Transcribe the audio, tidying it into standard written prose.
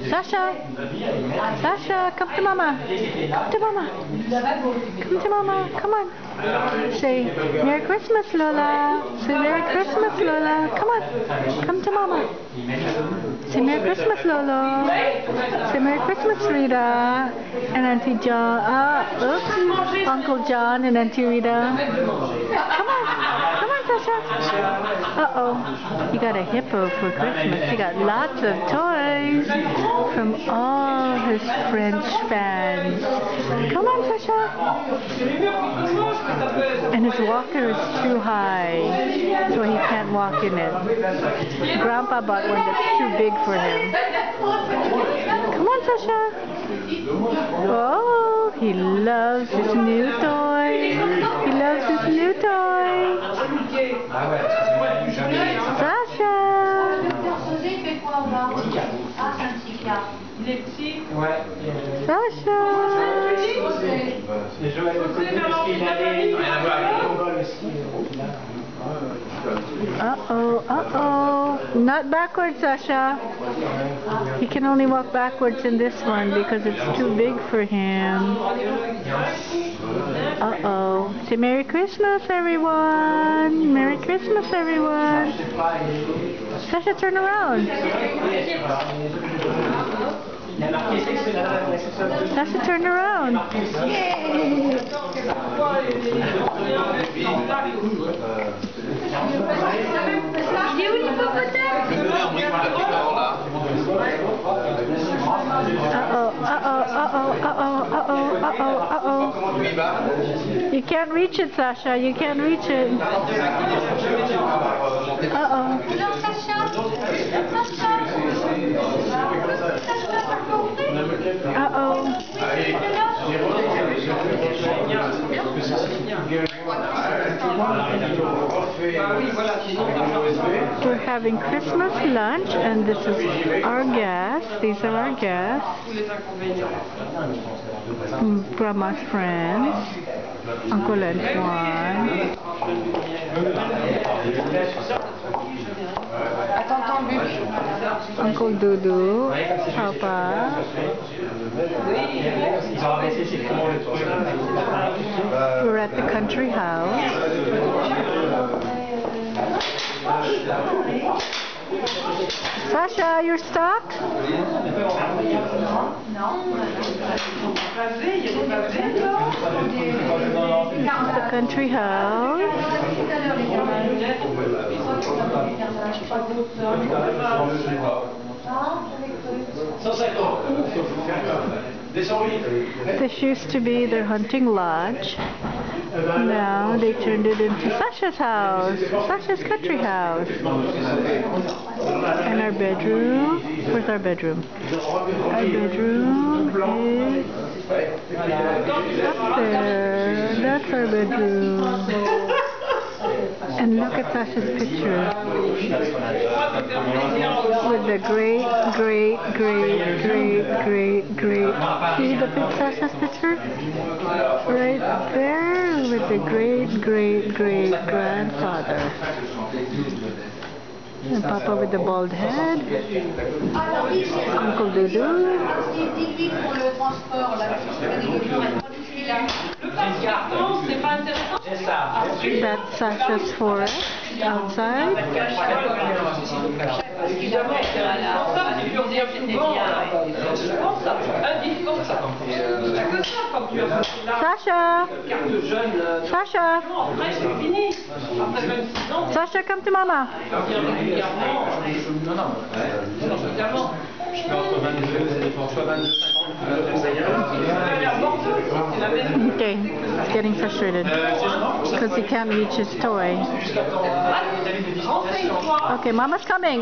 Sasha! Sasha, come to mama! Come to mama! Come to mama! Come on! Say, Merry Christmas, Lola! Say, Merry Christmas, Lola! Come on! Come to mama! Say, Merry Christmas, Lola! Say, Merry Christmas, Rita! And Auntie John. Oops! Uncle John and Auntie Rita. Come on! Come on, Sasha! Uh-oh. You got a hippo for Christmas. You got lots of toys from all his French fans. Come on, Sasha! And his walker is too high, so he can't walk in it. Grandpa bought one that's too big for him. Come on, Sasha! Oh, he loves his new toy. He loves his new toy. Sasha! Sasha! Uh-oh, uh-oh. Not backwards, Sasha. He can only walk backwards in this one because it's too big for him. Uh-oh. Say Merry Christmas, everyone. Merry Christmas, everyone. Sasha, turn around. Sasha, turn around. Yay. Uh-oh. You can't reach it, Sasha. You can't reach it. Uh-oh. Uh-oh. We're having Christmas lunch, and this is our guests. These are our guests. Grandma's friends. Uncle Antoine. Uncle Dudu. Papa. We're at the country house. Sasha, you're stuck? The country house. This used to be their hunting lodge. Now they turned it into Sasha's house, Sasha's country house. And our bedroom, where's our bedroom? Our bedroom is up there. That's our bedroom. And look at Sasha's picture. With the great. See the Sasha's picture? Right there with the great grandfather. And Papa with the bald head. Uncle Dudu. That's Sasha's forest outside. Sasha! Sasha! Sasha, come to mama. Okay, he's getting frustrated because he can't reach his toy. Okay, mama's coming.